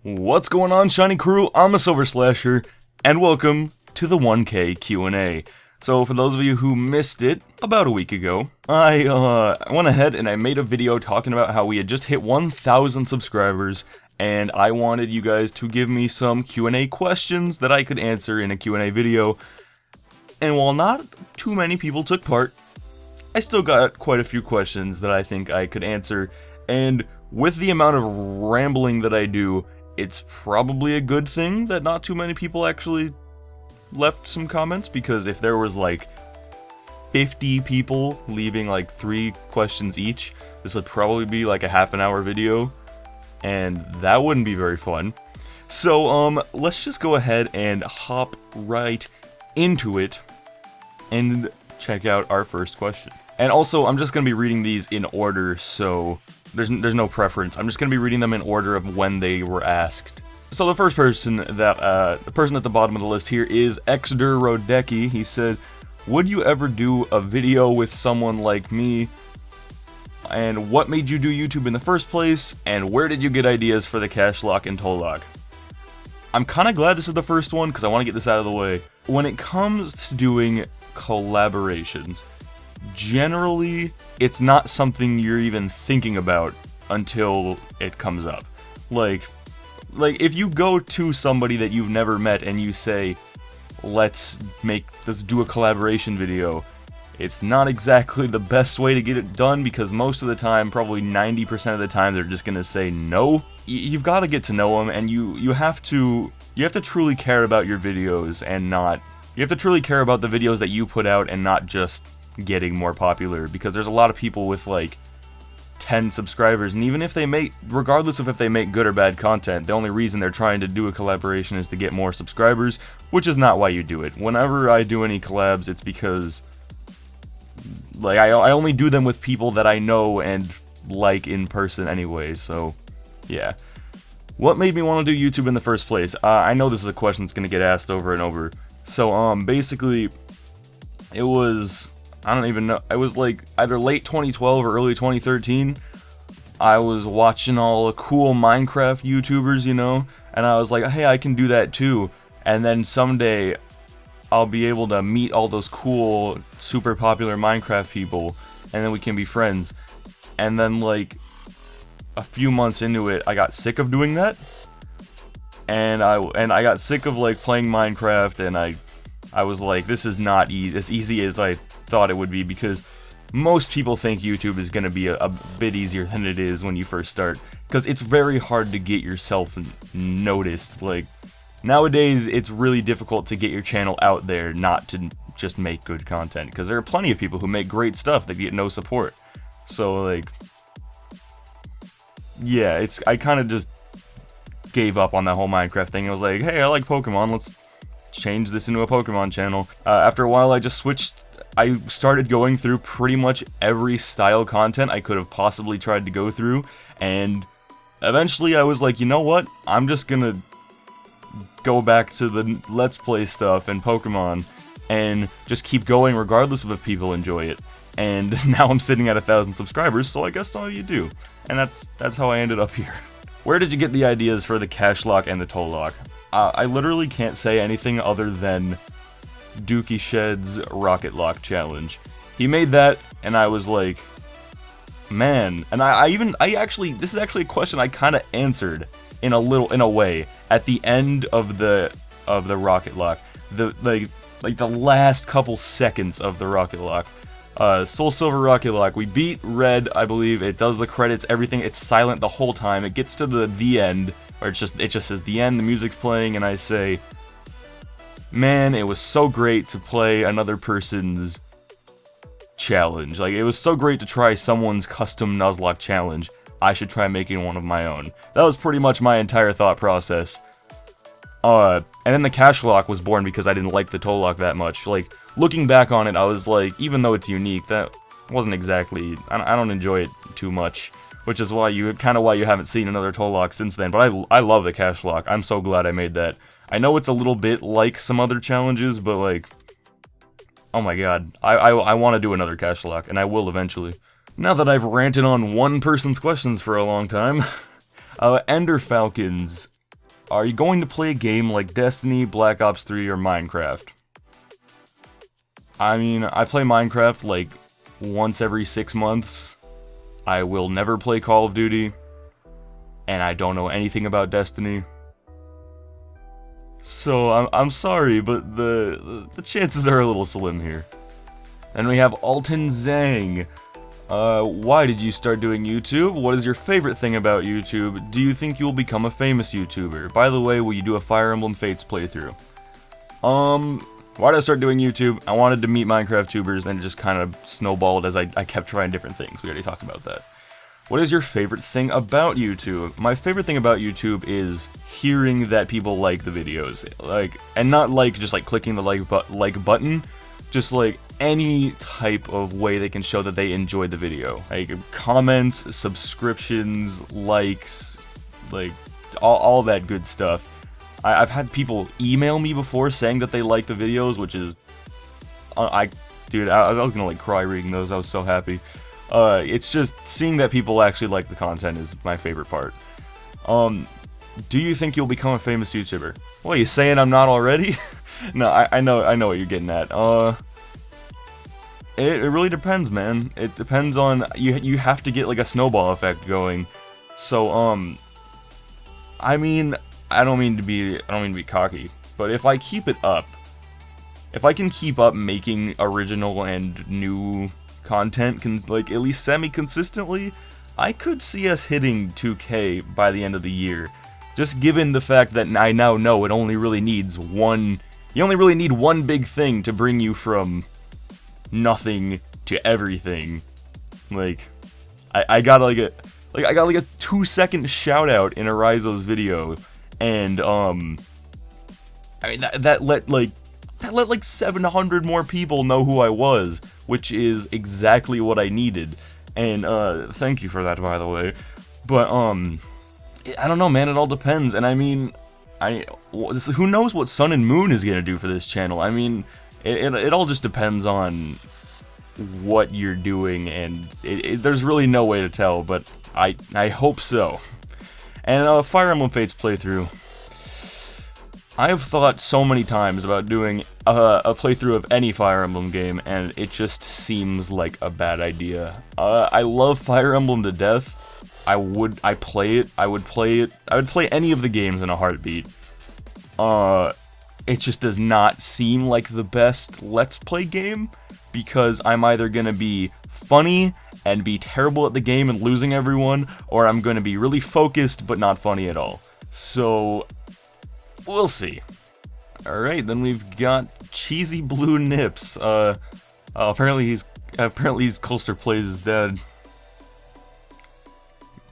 What's going on, Shiny Crew? I'm TheSilverSlasher, and welcome to the 1K Q&A. So, for those of you who missed it, about a week ago, I went ahead and I made a video talking about how we had just hit 1,000 subscribers, and I wanted you guys to give me some Q&A questions that I could answer in a Q&A video. And while not too many people took part, I still got quite a few questions that I think I could answer, and with the amount of rambling that I do, it's probably a good thing that not too many people actually left some comments, because if there was like 50 people leaving like 3 questions each, this would probably be like a half-an-hour video, and that wouldn't be very fun. So, let's just go ahead and hop right into it and check out our first question. And also, I'm just going to be reading these in order, so there's no preference. I'm just going to be reading them in order of when they were asked. So the first person that, the person at the bottom of the list here is Exder Rodecki. He said, would you ever do a video with someone like me? And what made you do YouTube in the first place? And where did you get ideas for the cash lock and toll lock? I'm kind of glad this is the first one, because I want to get this out of the way. When it comes to doing collaborations, generally, it's not something you're even thinking about until it comes up. Like if you go to somebody that you've never met and you say, let's do a collaboration video, it's not exactly the best way to get it done, because most of the time, probably 90% of the time, they're just gonna say no. You've got to get to know them, and you have to truly care about your videos, and you have to truly care about the videos that you put out, and not just getting more popular, because there's a lot of people with like 10 subscribers, and even if they regardless of if they make good or bad content, the only reason they're trying to do a collaboration is to get more subscribers, which is not why you do it. Whenever I do any collabs, it's because like I only do them with people that I know and like in person anyway, so yeah. What made me want to do YouTube in the first place? I know this is a question that's going to get asked over and over. So basically, it was, I don't even know, it was like either late 2012 or early 2013. I was watching all the cool Minecraft YouTubers, you know, and I was like, hey, I can do that too. And then someday, I'll be able to meet all those cool, super popular Minecraft people, and then we can be friends. And then like a few months into it, I got sick of doing that. And I got sick of like playing Minecraft, and I was like, this is not as easy as I thought it would be, because most people think YouTube is going to be a bit easier than it is when you first start, because it's very hard to get yourself noticed. Like, nowadays, it's really difficult to get your channel out there, not to just make good content, because there are plenty of people who make great stuff that get no support. So, like, yeah, I kind of just gave up on that whole Minecraft thing. I was like, hey, I like Pokemon, let's change this into a Pokemon channel. After a while, I started going through pretty much every style content I could have possibly tried to go through, and eventually I was like, you know what, I'm just gonna go back to the Let's Play stuff and Pokemon, and just keep going regardless of if people enjoy it. And now I'm sitting at 1,000 subscribers, so I guess that's all you do. And that's how I ended up here. Where did you get the ideas for the cash lock and the toll lock? I literally can't say anything other than Dookie Shed's Rocket Lock Challenge. He made that, and I was like, man. And this is actually a question I kind of answered in a way at the end of the Rocket Lock. Like the last couple seconds of the Rocket Lock. Soul Silver Rocket Lock. We beat Red, I believe. It does the credits, everything. It's silent the whole time. It gets to the end, or it just says the end. The music's playing, and I say, man, it was so great to play another person's challenge. Like, it was so great to try someone's custom Nuzlocke challenge. I should try making one of my own. That was pretty much my entire thought process. And then the cash lock was born because I didn't like the toll lock that much. Like, looking back on it, I was like, even though it's unique, that wasn't exactly, I don't enjoy it too much, which is why you haven't seen another toll lock since then. But I love the cash lock. I'm so glad I made that. I know it's a little bit like some other challenges, but like, oh my god, I want to do another cash lock, and I will eventually. Now that I've ranted on one person's questions for a long time, ENDERFALCONZ Are you going to play a game like Destiny, Black Ops 3, or Minecraft? I mean, I play Minecraft like once every 6 months. I will never play Call of Duty. And I don't know anything about Destiny. So, I'm sorry, but the chances are a little slim here. And we have ALTON ZHANG. Why did you start doing YouTube? What is your favorite thing about YouTube? Do you think you'll become a famous YouTuber? By the way, will you do a Fire Emblem Fates playthrough? Why did I start doing YouTube? I wanted to meet Minecraft tubers, and it just kind of snowballed as I kept trying different things. We already talked about that. What is your favorite thing about YouTube? My favorite thing about YouTube is hearing that people like the videos. And not just clicking the like button, just any type of way they can show that they enjoyed the video. Comments, subscriptions, likes, all that good stuff. I've had people email me before saying that they like the videos, which is, dude, I was gonna cry reading those. I was so happy. It's just seeing that people actually like the content is my favorite part. Do you think you'll become a famous YouTuber? Well, you saying I'm not already? No, I know what you're getting at. It really depends, man. It depends on you have to get a snowball effect going. So I mean, I don't mean to be cocky, but if I keep it up, if I can keep up making original and new content at least semi-consistently, I could see us hitting 2K by the end of the year. Just given the fact that I now know it only really needs one. You only really need one big thing to bring you from nothing to everything. I got a 2-second shout out in Arizo's video, and I mean that let 700 more people know who I was, which is exactly what I needed. And thank you for that, by the way. But I don't know, man, it all depends. And I mean, who knows what Sun and Moon is gonna do for this channel. I mean, it all just depends on what you're doing, and there's really no way to tell, but I hope so. And Fire Emblem Fates playthrough. I have thought so many times about doing a playthrough of any Fire Emblem game, and it just seems like a bad idea. I love Fire Emblem to death. I would play any of the games in a heartbeat. It just does not seem like the best Let's Play game, because I'm either gonna be funny and be terrible at the game and losing everyone, or I'm gonna be really focused but not funny at all. So, we'll see. Alright, then we've got CHEESYBLUENIPS. Apparently he's Colster Plays his dad.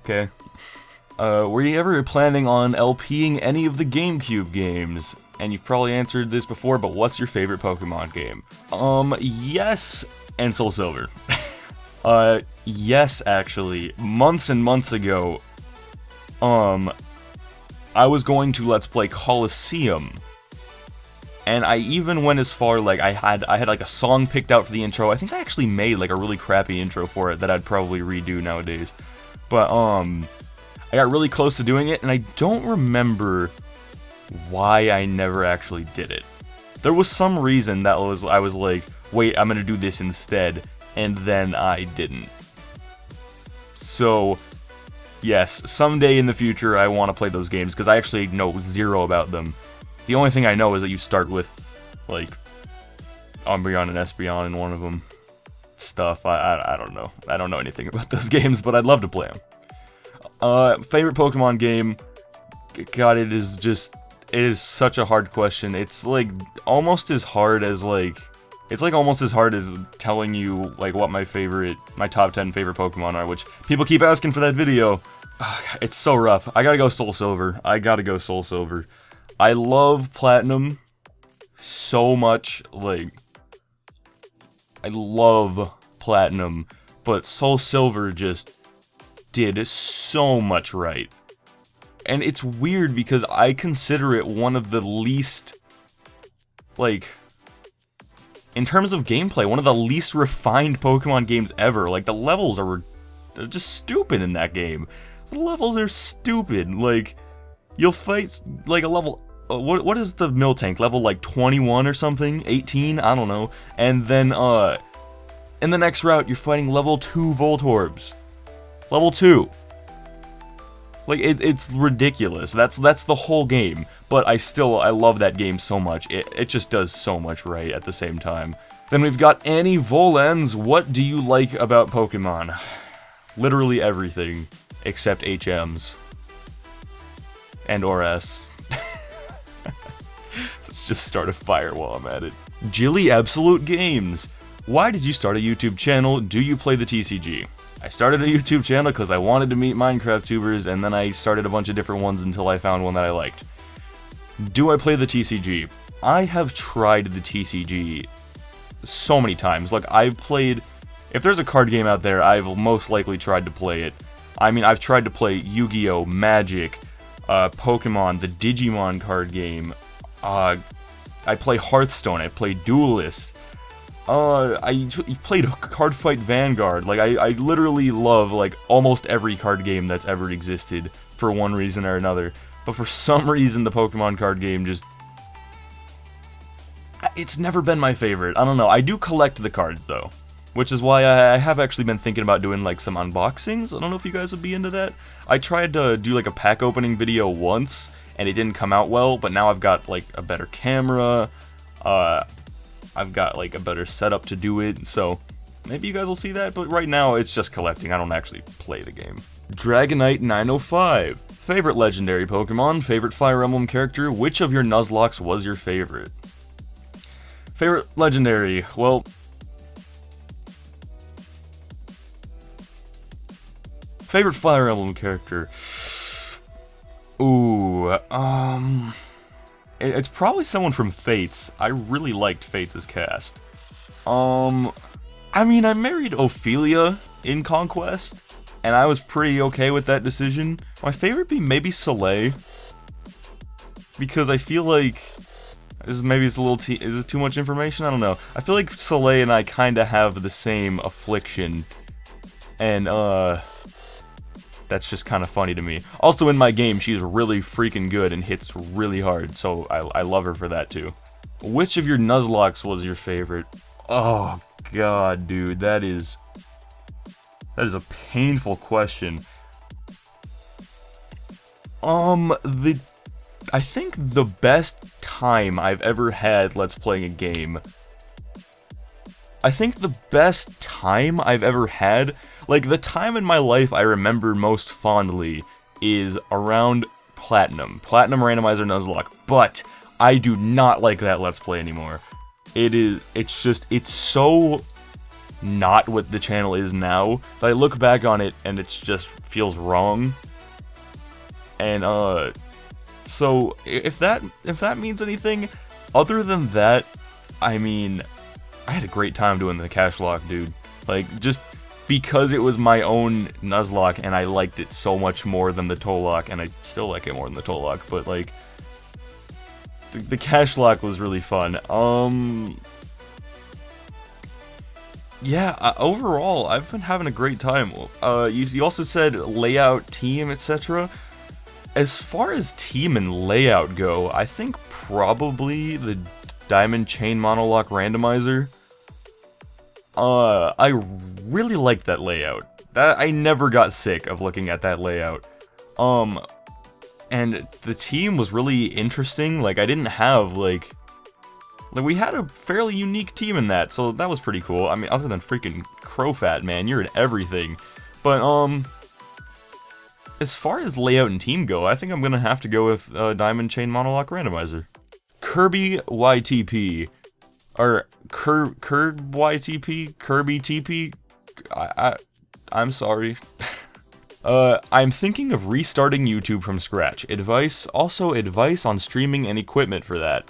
Okay. Were you ever planning on LPing any of the GameCube games? And you've probably answered this before, but what's your favorite Pokemon game? Yes, and Soul Silver. Yes, actually. Months and months ago, I was going to Let's Play Colosseum. And I even went as far, I had a song picked out for the intro. I think I actually made a really crappy intro for it that I'd probably redo nowadays. But I got really close to doing it, and I don't remember why I never actually did it. There was some reason that I was like, wait, I'm gonna do this instead, and then I didn't. So, yes, someday in the future I want to play those games, because I actually know zero about them. The only thing I know is that you start with, Umbreon and Espeon in one of them. Stuff, I don't know. I don't know anything about those games, but I'd love to play them. Favorite Pokemon game? God, it is such a hard question. It's almost as hard as almost as hard as telling you what my top 10 favorite Pokemon are, which people keep asking for that video. It's so rough. I gotta go Soul Silver. I love Platinum so much. I love Platinum, but Soul Silver just did so much right. And it's weird because I consider it one of the least, in terms of gameplay, one of the least refined Pokemon games ever. The levels they're just stupid in that game. The levels are stupid. you'll fight like a level, what is the Miltank, level like 21 or something, 18, I don't know, and then in the next route you're fighting level 2 Voltorbs. Level 2. Like, it's ridiculous. That's the whole game. But I love that game so much. It just does so much right at the same time. Then we've got Annie Volens. What do you like about Pokemon? Literally everything. Except HMs. And ORS. Let's just start a fire while I'm at it. JILLYABSOLUTEGAMES. Why did you start a YouTube channel? Do you play the TCG? I started a YouTube channel because I wanted to meet Minecraft tubers, and then I started a bunch of different ones until I found one that I liked. Do I play the TCG? I have tried the TCG so many times. Like, I've played... If there's a card game out there, I've most likely tried to play it. I mean, I've tried to play Yu-Gi-Oh!, Magic, Pokemon, the Digimon card game. I play Hearthstone, I play Duelist. I played Card Fight Vanguard. Like, I literally love, like, almost every card game that's ever existed for one reason or another. But for some reason, the Pokemon card game just... It's never been my favorite. I don't know. I do collect the cards, though. Which is why I have actually been thinking about doing, like, some unboxings. I don't know if you guys would be into that. I tried to do, like, a pack opening video once, and it didn't come out well. But now I've got, like, a better camera. I've got, like, a better setup to do it, so maybe you guys will see that, but right now it's just collecting. I don't actually play the game. Dragonite 905. Favorite legendary Pokemon, favorite Fire Emblem character, which of your Nuzlockes was your favorite? Favorite legendary, well... Favorite Fire Emblem character? Ooh, it's probably someone from Fates. I really liked Fates' cast. I mean, I married Ophelia in Conquest, and I was pretty okay with that decision. My favorite be maybe Soleil, because I feel like maybe it's a little is it too much information? I don't know. I feel like Soleil and I kind of have the same affliction, and that's just kind of funny to me. Also, in my game, she's really freaking good and hits really hard, so I love her for that, too. Which of your Nuzlockes was your favorite? Oh, God, dude, that is a painful question. I think the best time I've ever had Let's Playing a game... I think the best time I've ever had... Like, the time in my life I remember most fondly is around Platinum. Platinum Randomizer Nuzlocke. But I do not like that Let's Play anymore. It's so not what the channel is now that I look back on it and it just feels wrong. And, so, if that means anything, other than that, I mean, I had a great time doing the Cash Lock, dude. Like, just... because it was my own Nuzlocke, and I liked it so much more than the Toll Lock, and I still like it more than the Toll Lock, but, like, the Cash Lock was really fun. Yeah, overall, I've been having a great time. You also said layout, team, etc. As far as team and layout go, I think probably the Diamond Chain Monolock Randomizer. I really liked that layout. I never got sick of looking at that layout. And the team was really interesting. Like, I didn't have, like, we had a fairly unique team in that, so that was pretty cool. I mean, other than freaking Crowfat, man, you're in everything. But, as far as layout and team go, I think I'm gonna have to go with Diamond Chain Monolock Randomizer. Kirby YTP. Or Kirby YTP? Kirby TP? I'm sorry. I'm thinking of restarting YouTube from scratch. Advice? Also advice on streaming and equipment for that.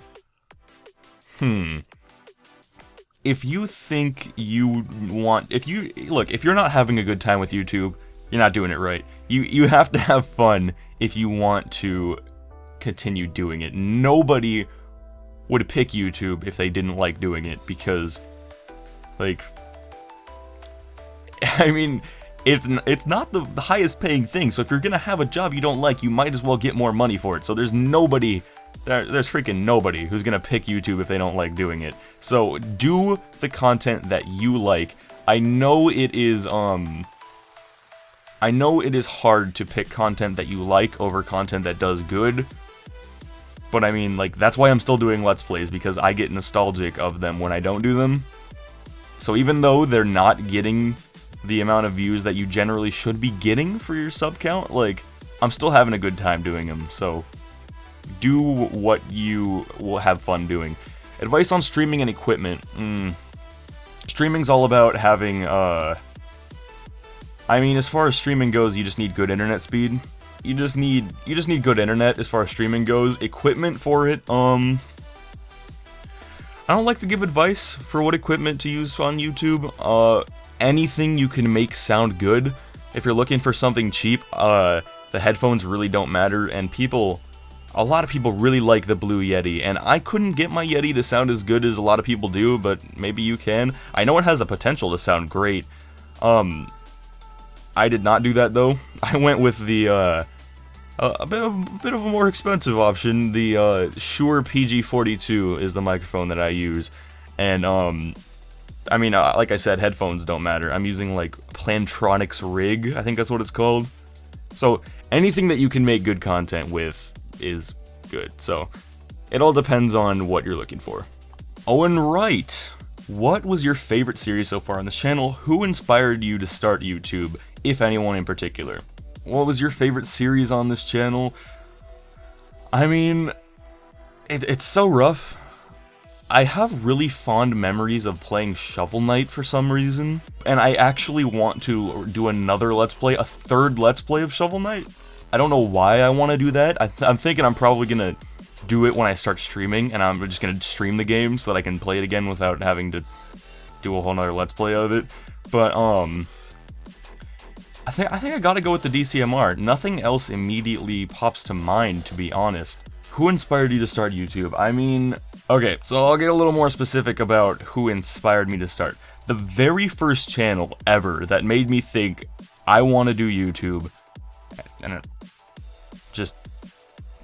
If you think you want... If you're not having a good time with YouTube, you're not doing it right. You have to have fun if you want to continue doing it. Nobody would pick YouTube if they didn't like doing it, because, like, I mean, it's not the highest paying thing, so if you're gonna have a job you don't like, you might as well get more money for it. So there's nobody, there's freaking nobody who's gonna pick YouTube if they don't like doing it. So do the content that you like. I know it is hard to pick content that you like over content that does good. But I mean, like, that's why I'm still doing Let's Plays, because I get nostalgic of them when I don't do them. So even though they're not getting the amount of views that you generally should be getting for your sub count, like, I'm still having a good time doing them, so do what you will have fun doing. Advice on streaming and equipment. Streaming's all about having, I mean, as far as streaming goes, you just need good internet speed. You just need good internet as far as streaming goes. Equipment for it, I don't like to give advice for what equipment to use on YouTube. Anything you can make sound good. If you're looking for something cheap, the headphones really don't matter, and a lot of people really like the Blue Yeti, and I couldn't get my Yeti to sound as good as a lot of people do, but maybe you can. I know it has the potential to sound great. I did not do that though. I went with the a bit of a more expensive option. The Shure PG42 is the microphone that I use, and I mean, like I said, headphones don't matter. I'm using like Plantronics Rig, I think that's what it's called. So anything that you can make good content with is good. So it all depends on what you're looking for. Owen Wright, what was your favorite series so far on this channel? Who inspired you to start YouTube, if anyone in particular? What was your favorite series on this channel? I mean, it's so rough. I have really fond memories of playing Shovel Knight for some reason, and I actually want to do another Let's Play, a third Let's Play of Shovel Knight. I don't know why I want to do that. I'm thinking I'm probably gonna do it when I start streaming, and I'm just gonna stream the game so that I can play it again without having to do a whole nother Let's Play of it. But I think I gotta go with the DCMR. Nothing else immediately pops to mind, to be honest. Who inspired you to start YouTube? I mean, okay, so I'll get a little more specific about who inspired me to start. The very first channel ever that made me think I want to do YouTube, and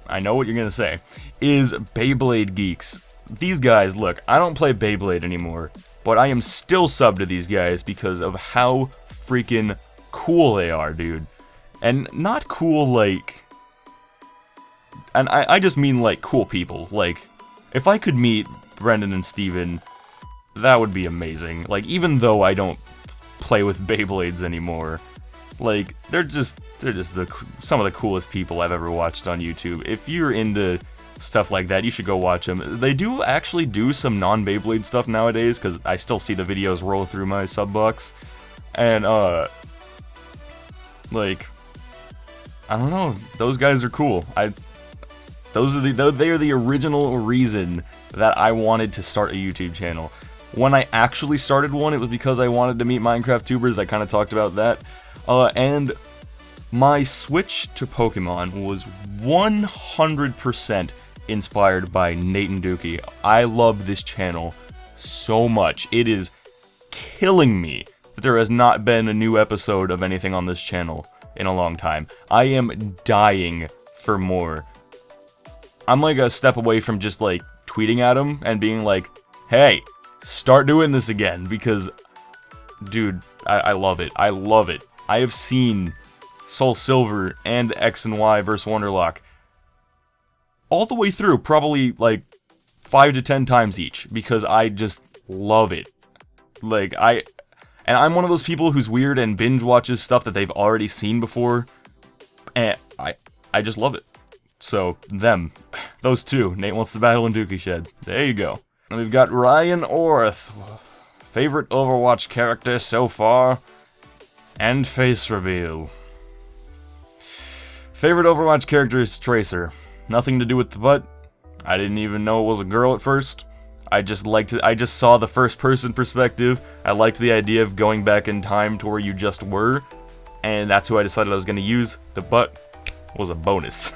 I know what you're gonna say, is Beyblade Geeks. These guys, look, I don't play Beyblade anymore, but I am still subbed to these guys because of how freaking cool they are, dude. And not cool like... And I just mean like cool people. Like, if I could meet Brendan and Steven, that would be amazing. Like, even though I don't play with Beyblades anymore, like, they're just some of the coolest people I've ever watched on YouTube. If you're into stuff like that, you should go watch them. They do actually do some non-Beyblade stuff nowadays, because I still see the videos roll through my sub box. And, like, I don't know, those guys are cool. They are the original reason that I wanted to start a YouTube channel. When I actually started one, it was because I wanted to meet Minecraft tubers. I kind of talked about that. And my switch to Pokemon was 100% inspired by Nate and Dookie. I love this channel so much. It is killing me that there has not been a new episode of anything on this channel in a long time. I am dying for more. I'm like a step away from just like tweeting at him and being like, hey, start doing this again, because, dude, I love it. I love it. I have seen Soul Silver and X and Y vs. Wonderlock all the way through, probably like 5 to 10 times each, because I just love it. Like, and I'm one of those people who's weird and binge watches stuff that they've already seen before, and I just love it. So, those two, Nate Wants to Battle and Dookie Shed. There you go. And we've got Ryan ORTH. Favorite Overwatch character so far? And face reveal. Favorite Overwatch character is Tracer. Nothing to do with the butt. I didn't even know it was a girl at first. I just saw the first person perspective. I liked the idea of going back in time to where you just were. And that's who I decided I was going to use. The butt was a bonus.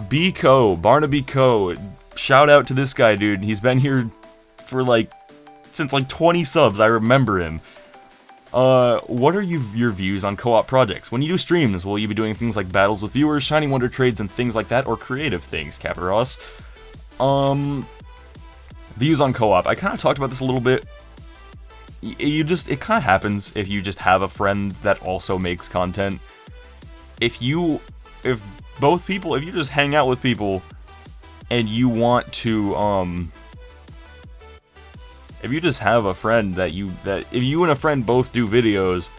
Barnaby Co. Shout out to this guy, dude. He's been here for since 20 subs. I remember him. What are your views on co-op projects? When you do streams, will you be doing things like battles with viewers, Shiny Wonder trades, and things like that, or creative things, Caparos? Views on co-op. I kind of talked about this a little bit. It kind of happens if you just have a friend that also makes content. If you just hang out with people and you want to, if you just have a friend that if you and a friend both do videos,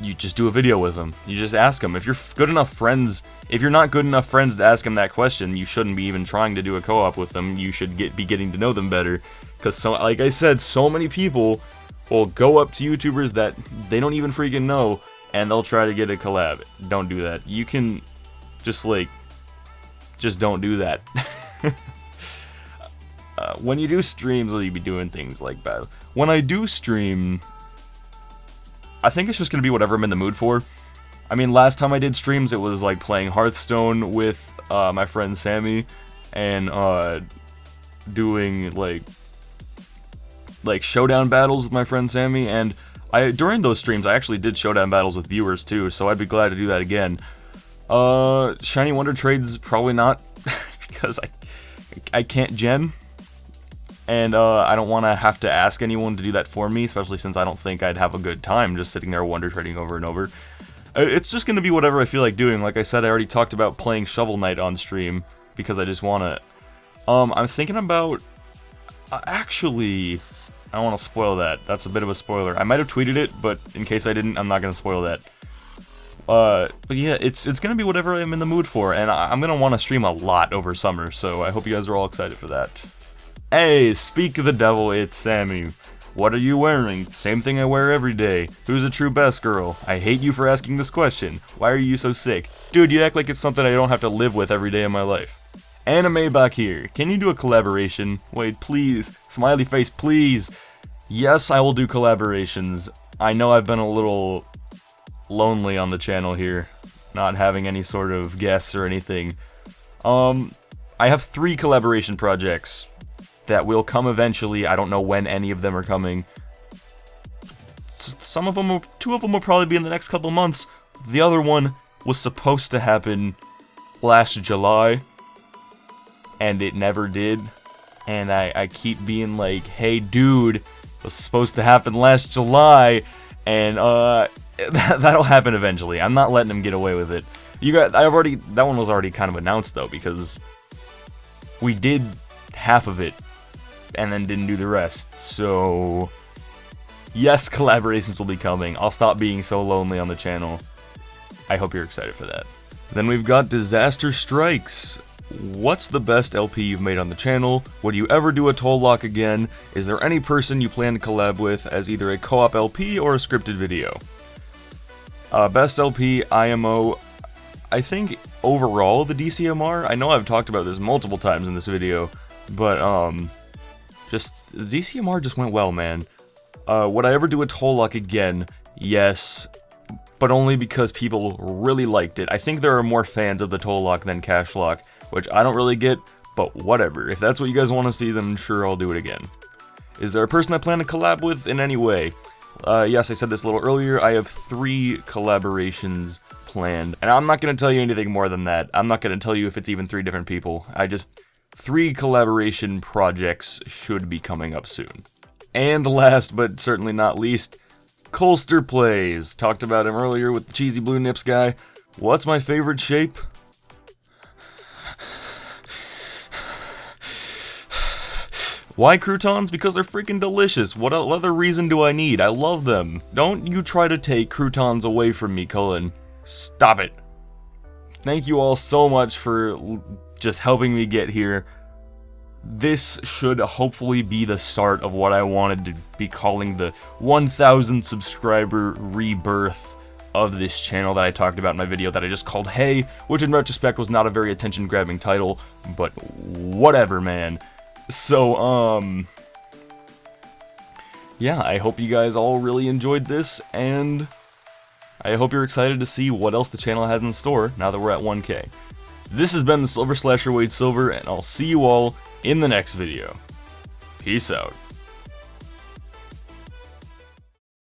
you just do a video with them. You just ask them. If you're good enough friends, if you're not good enough friends to ask them that question, you shouldn't be even trying to do a co-op with them. You should be getting to know them better. Because, like I said, so many people will go up to YouTubers that they don't even freaking know, and they'll try to get a collab. Don't do that. You can just don't do that. When you do streams, will you be doing things like that? When I do stream, I think it's just going to be whatever I'm in the mood for. I mean, last time I did streams, it was like playing Hearthstone with my friend Sammy, and doing like showdown battles with my friend Sammy, and during those streams I actually did showdown battles with viewers too, so I'd be glad to do that again. Shiny Wonder trades, probably not, because I can't gen, and I don't want to have to ask anyone to do that for me, especially since I don't think I'd have a good time just sitting there wonder trading over and over. It's just gonna be whatever I feel like doing. Like I said, I already talked about playing Shovel Knight on stream, because I just wanna... I'm thinking about... actually... I don't want to spoil that. That's a bit of a spoiler. I might have tweeted it, but in case I didn't, I'm not going to spoil that. But yeah, it's going to be whatever I'm in the mood for, and I'm going to want to stream a lot over summer, so I hope you guys are all excited for that. Hey, speak of the devil, it's Sammy. What are you wearing? Same thing I wear every day. Who's a true best girl? I hate you for asking this question. Why are you so sick? Dude, you act like it's something I don't have to live with every day of my life. Anime back here. Can you do a collaboration? Wait, please. Smiley face, please. Yes, I will do collaborations. I know I've been a little lonely on the channel here, not having any sort of guests or anything. I have 3 collaboration projects that will come eventually. I don't know when any of them are coming. Some of them, 2 of them will probably be in the next couple months. The other one was supposed to happen last July, and it never did, and I keep being like, hey dude, it was supposed to happen last July, and that'll happen eventually. I'm not letting him get away with it. That one was already kind of announced though, because we did half of it, and then didn't do the rest, so yes, collaborations will be coming. I'll stop being so lonely on the channel. I hope you're excited for that. Then we've got Disaster Strikes. What's the best LP you've made on the channel? Would you ever do a ATOLLLOCKE again? Is there any person you plan to collab with as either a co-op LP or a scripted video? Best LP, IMO. I think overall the DCMR, I know I've talked about this multiple times in this video, but just the DCMR just went well, man. Would I ever do a ATOLLLOCKE again? Yes, but only because people really liked it. I think there are more fans of the ATOLLLOCKE than CashLock, which I don't really get, but whatever. If that's what you guys want to see, then sure, I'll do it again. Is there a person I plan to collab with in any way? Yes, I said this a little earlier. I have 3 collaborations planned, and I'm not going to tell you anything more than that. I'm not going to tell you if it's even 3 different people. 3 collaboration projects should be coming up soon. And last, but certainly not least, Colster Plays. Talked about him earlier with the CHEESYBLUENIPS guy. What's my favorite shape? Why croutons? Because they're freaking delicious. What other reason do I need? I love them. Don't you try to take croutons away from me, Cullen. Stop it. Thank you all so much for just helping me get here. This should hopefully be the start of what I wanted to be calling the 1,000 subscriber rebirth of this channel that I talked about in my video that I just called Hey, which in retrospect was not a very attention-grabbing title, but whatever, man. So, yeah, I hope you guys all really enjoyed this, and I hope you're excited to see what else the channel has in store now that we're at 1K. This has been the Silver Slasher Wade Silver, and I'll see you all in the next video. Peace out.